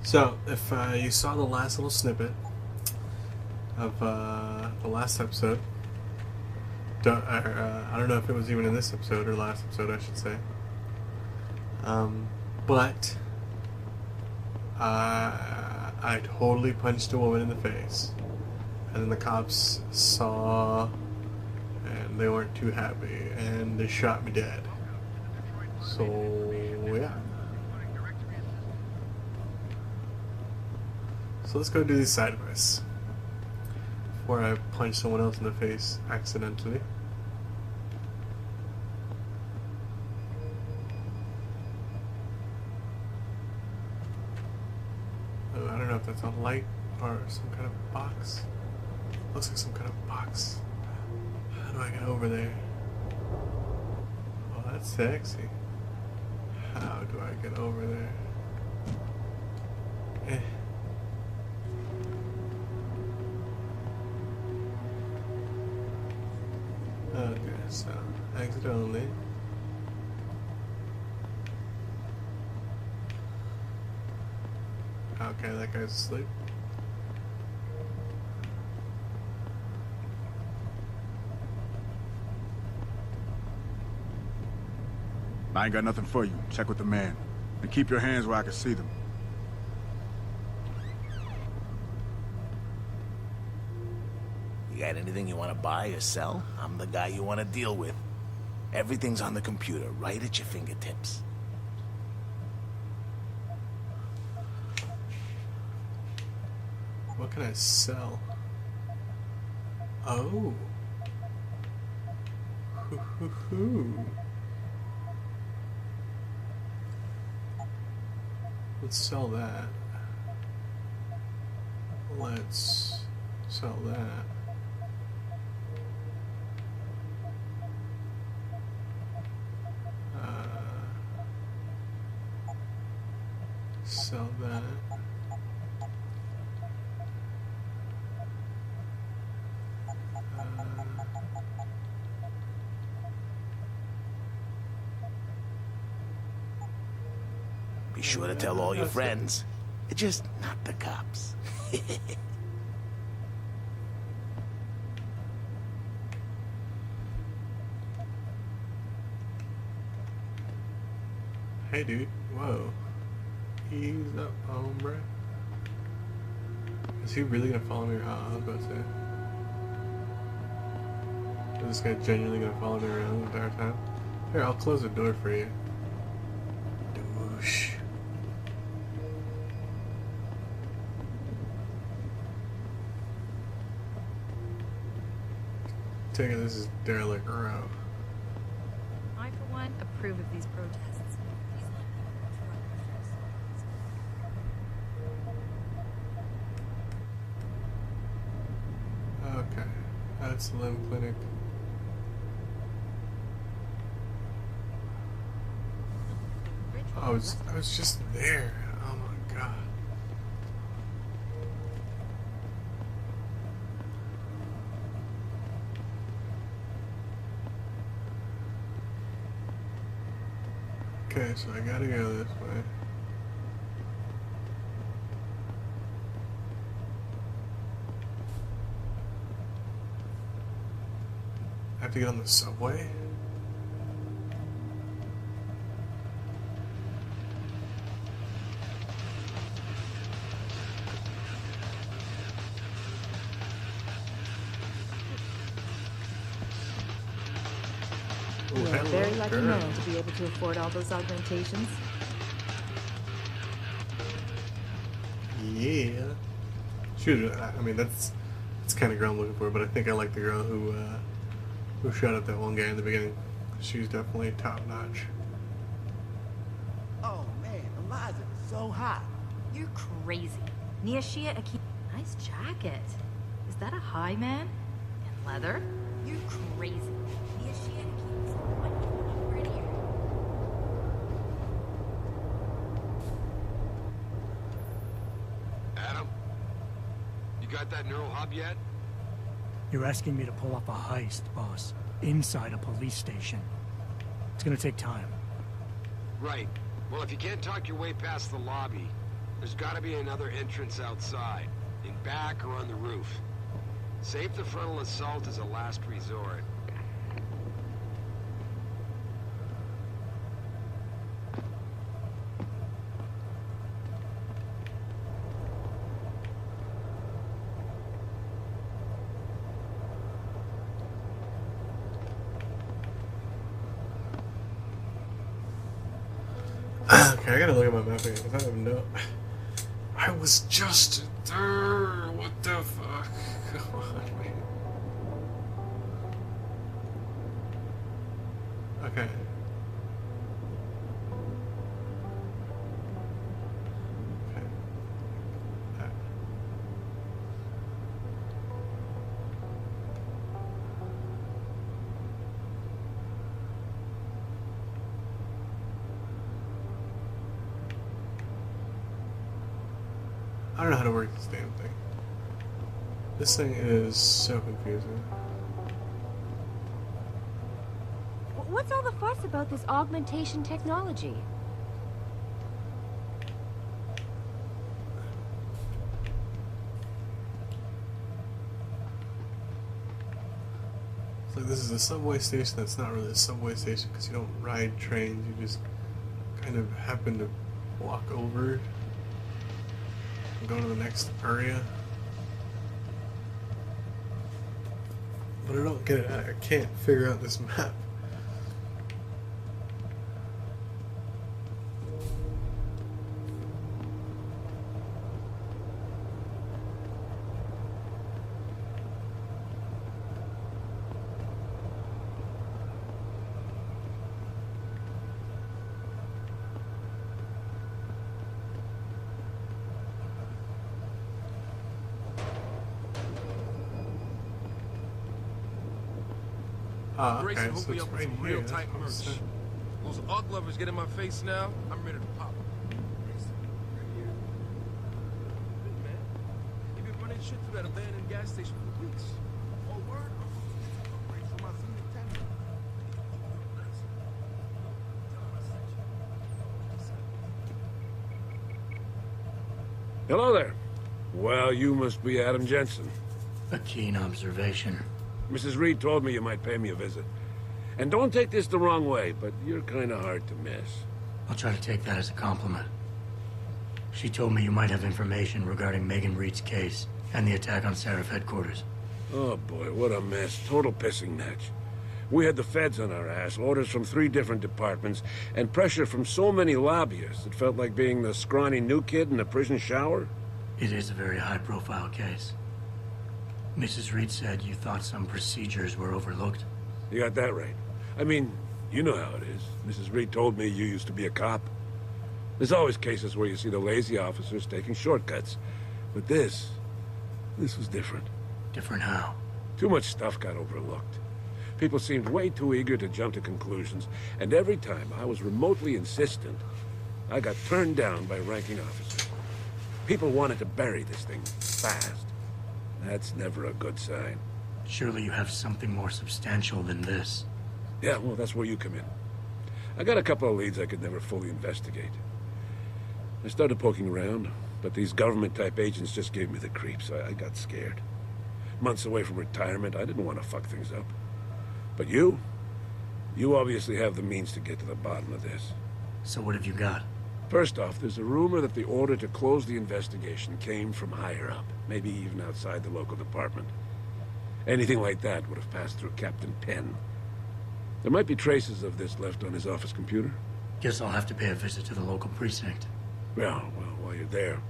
So, if you saw the last little snippet of the last episode, I don't know if it was even in this episode or last episode, I should say. But I totally punched a woman in the face, and then the cops saw, and they weren't too happy, and they shot me dead. So yeah. So let's go do these side quests before I punch someone else in the face accidentally. Oh, I don't know if that's a light or some kind of box. Looks like some kind of box. How do I get over there? Oh, that's sexy. How do I get over there? Eh. Okay, so exit only. Okay, that guy's asleep. I ain't got nothing for you. Check with the man. And keep your hands where I can see them. You got anything you want to buy or sell? I'm the guy you want to deal with. Everything's on the computer, right at your fingertips. What can I sell? Oh. Hoo hoo hoo. Let's sell that. Let's sell that. Sell that. Be sure to tell all your friends. Just not the cops. Hey dude, whoa. Ease up, hombre. Is he really gonna follow me around? I was about to say. Is this guy genuinely gonna follow me around the entire time? Here, I'll close the door for you. Douche. Take it, this is derelict row. I, for one, approve of these protests. Okay, that's the limb clinic. I was just there. Oh my god. Okay, so I gotta go this way. I have to get on the subway? You're a very lucky man to be able to afford all those augmentations. Yeah. She was, I mean, that's kind of girl I'm looking for, but I think I like the girl who shot at that one guy in the beginning. She's definitely top notch. Oh man, Eliza is so hot. You're crazy. Niashia Aki. Nice jacket. Is that a high man? In leather? You're crazy. Niashia Aki is much prettier. Adam, you got that neural hub yet? You're asking me to pull off a heist, boss, inside a police station. It's gonna take time. Right. Well, if you can't talk your way past the lobby, There's gotta be another entrance outside, in back or on the roof. Save the frontal assault as a last resort. Okay, I gotta look at my map again, because I have no... I was just there! What the fuck? Come on, man. Okay. Okay. I don't know how to work this damn thing. This thing is so confusing. What's all the fuss about this augmentation technology? It's like this is a subway station that's not really a subway station because you don't ride trains, you just kind of happen to walk over and go to the next area. But I don't get it. I can't figure out this map. Grayson Okay, hooked so me it's up with right some here. real tight merch. That's what's Those UGG lovers get in my face now, I'm ready to pop. Grayson, right here. Hey, man. You've been running shit through that abandoned gas station for weeks. Oh, word? Upgrade for my senior tenant. Hello there. Well, you must be Adam Jensen. A keen observation. Mrs. Reed told me you might pay me a visit. And don't take this the wrong way, but you're kind of hard to miss. I'll try to take that as a compliment. She told me you might have information regarding Megan Reed's case and the attack on Seraph headquarters. Oh boy, what a mess. Total pissing match. We had the feds on our ass, orders from 3 different departments, and pressure from so many lobbyists it felt like being the scrawny new kid in a prison shower. It is a very high-profile case. Mrs. Reed said you thought some procedures were overlooked. You got that right. I mean, you know how it is. Mrs. Reed told me you used to be a cop. There's always cases where you see the lazy officers taking shortcuts. But this was different. Different how? Too much stuff got overlooked. People seemed way too eager to jump to conclusions, and every time I was remotely insistent, I got turned down by ranking officers. People wanted to bury this thing fast. That's never a good sign. Surely you have something more substantial than this. Yeah, well, that's where you come in. I got a couple of leads I could never fully investigate. I started poking around, but these government-type agents just gave me the creeps. I got scared. Months away from retirement, I didn't want to fuck things up. But you obviously have the means to get to the bottom of this. So what have you got? First off, there's a rumor that the order to close the investigation came from higher up, maybe even outside the local department. Anything like that would have passed through Captain Penn. There might be traces of this left on his office computer. Guess I'll have to pay a visit to the local precinct. Well, while you're there,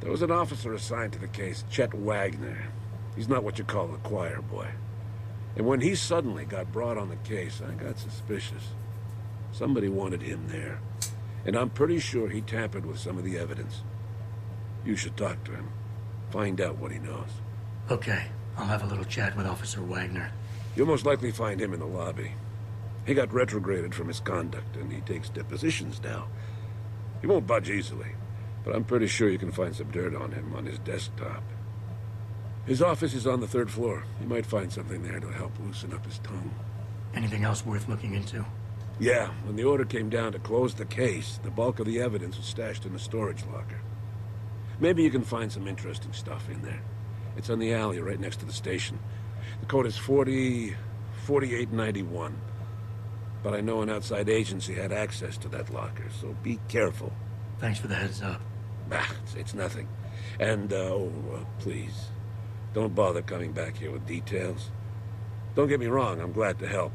there was an officer assigned to the case, Chet Wagner. He's not what you call a choir boy. And when he suddenly got brought on the case, I got suspicious. Somebody wanted him there. And I'm pretty sure he tampered with some of the evidence. You should talk to him. Find out what he knows. Okay, I'll have a little chat with Officer Wagner. You'll most likely find him in the lobby. He got retrograded from his conduct, and he takes depositions now. He won't budge easily, but I'm pretty sure you can find some dirt on him on his desktop. His office is on the 3rd floor. You might find something there to help loosen up his tongue. Anything else worth looking into? Yeah, when the order came down to close the case, the bulk of the evidence was stashed in the storage locker. Maybe you can find some interesting stuff in there. It's on the alley right next to the station. The code is 4891. But I know an outside agency had access to that locker, so be careful. Thanks for the heads up. It's nothing. And, please, don't bother coming back here with details. Don't get me wrong, I'm glad to help.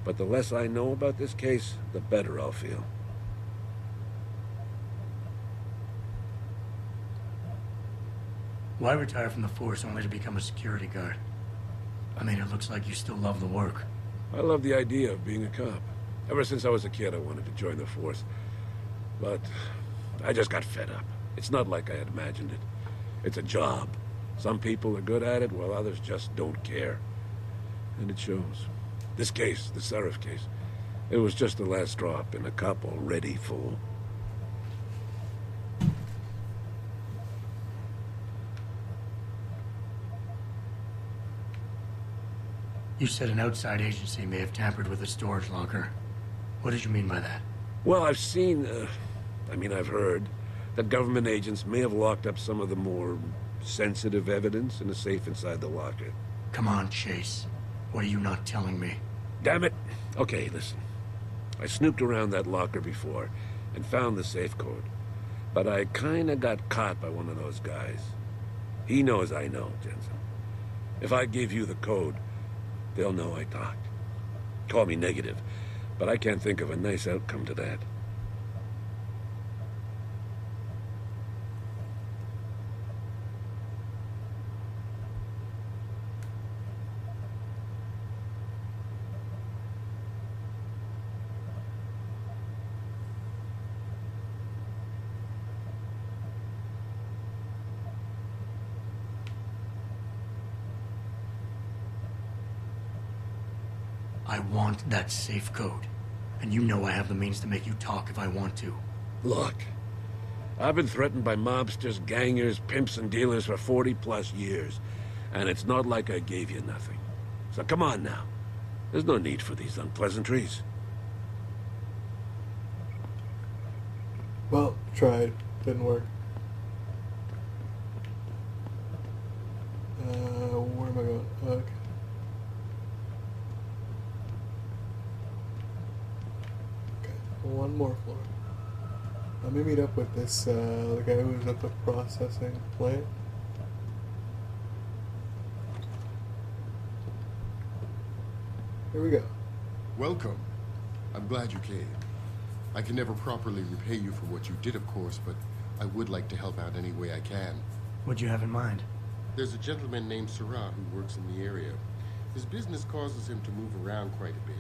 But the less I know about this case, the better I'll feel. Why retire from the force only to become a security guard? I mean, it looks like you still love the work. I love the idea of being a cop. Ever since I was a kid, I wanted to join the force. But I just got fed up. It's not like I had imagined it. It's a job. Some people are good at it, while others just don't care. And it shows. This case, the Seraph case, it was just the last drop in a cup already full. You said an outside agency may have tampered with the storage locker. What did you mean by that? Well, I've seen, I've heard that government agents may have locked up some of the more sensitive evidence in a safe inside the locker. Come on, Chase. What are you not telling me? Damn it. Okay, listen. I snooped around that locker before and found the safe code. But I kinda got caught by one of those guys. He knows I know, Jensen. If I give you the code, they'll know I talked. Call me negative, but I can't think of a nice outcome to that. I want that safe code. And you know I have the means to make you talk if I want to. Look, I've been threatened by mobsters, gangers, pimps, and dealers for 40-plus years. And it's not like I gave you nothing. So come on now. There's no need for these unpleasantries. Well, tried. Didn't work. Where am I going? Okay. One more floor. Let me meet up with this, the guy who was at the processing plant. Here we go. Welcome. I'm glad you came. I can never properly repay you for what you did, of course, but I would like to help out any way I can. What'd you have in mind? There's a gentleman named Sarah who works in the area. His business causes him to move around quite a bit.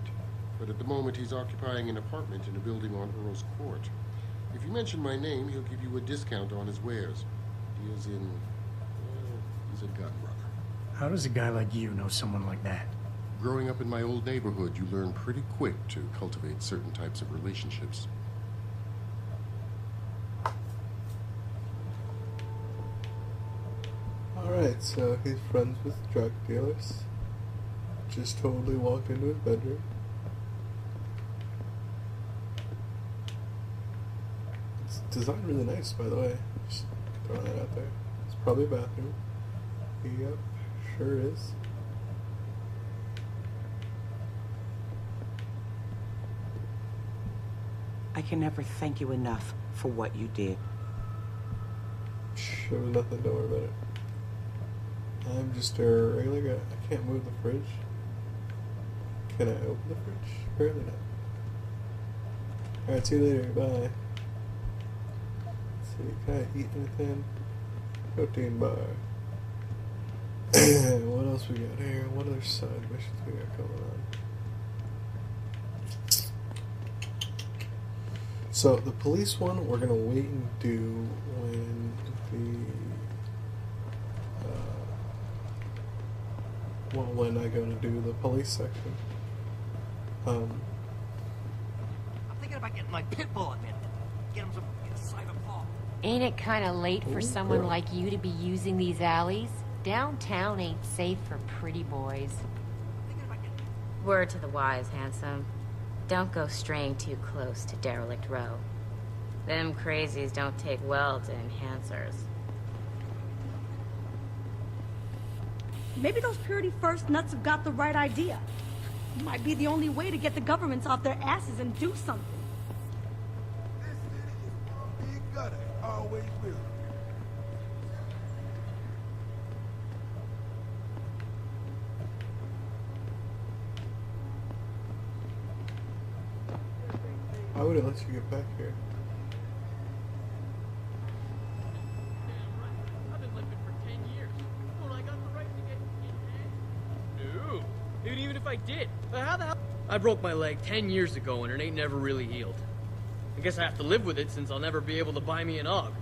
But at the moment, he's occupying an apartment in a building on Earl's Court. If you mention my name, he'll give you a discount on his wares. He is in... he's a gun runner. How does a guy like you know someone like that? Growing up in my old neighborhood, you learn pretty quick to cultivate certain types of relationships. Alright, so he's friends with drug dealers. Just totally walked into his bedroom. It's designed really nice, by the way. Just throwing that out there. It's probably a bathroom. Yep, sure is. I can never thank you enough for what you did. There was nothing, don't worry about it. I'm just a regular guy. I can't move the fridge. Can I open the fridge? Apparently not. Alright, see you later. Bye. Let's see, can I eat anything? Protein bar. What else we got here? What other side missions we got going on? So, the police one, we're going to wait and do when when I go to do the police section. I'm thinking about getting my pit bull in. Get him some cyberpunk. Ain't it kind of late for someone like you to be using these alleys? Downtown ain't safe for pretty boys. Word to the wise, handsome. Don't go straying too close to Derelict Row. Them crazies don't take well to enhancers. Maybe those Purity First nuts have got the right idea. Might be the only way to get the governments off their asses and do something. This city is one big gutter. Always will. Why would it let you get back here? I've been living for 10 years. Don't I got the right to get in? No. Dude, even if I did, how the hell? I broke my leg 10 years ago and it ain't never really healed. I guess I have to live with it since I'll never be able to buy me an AUG.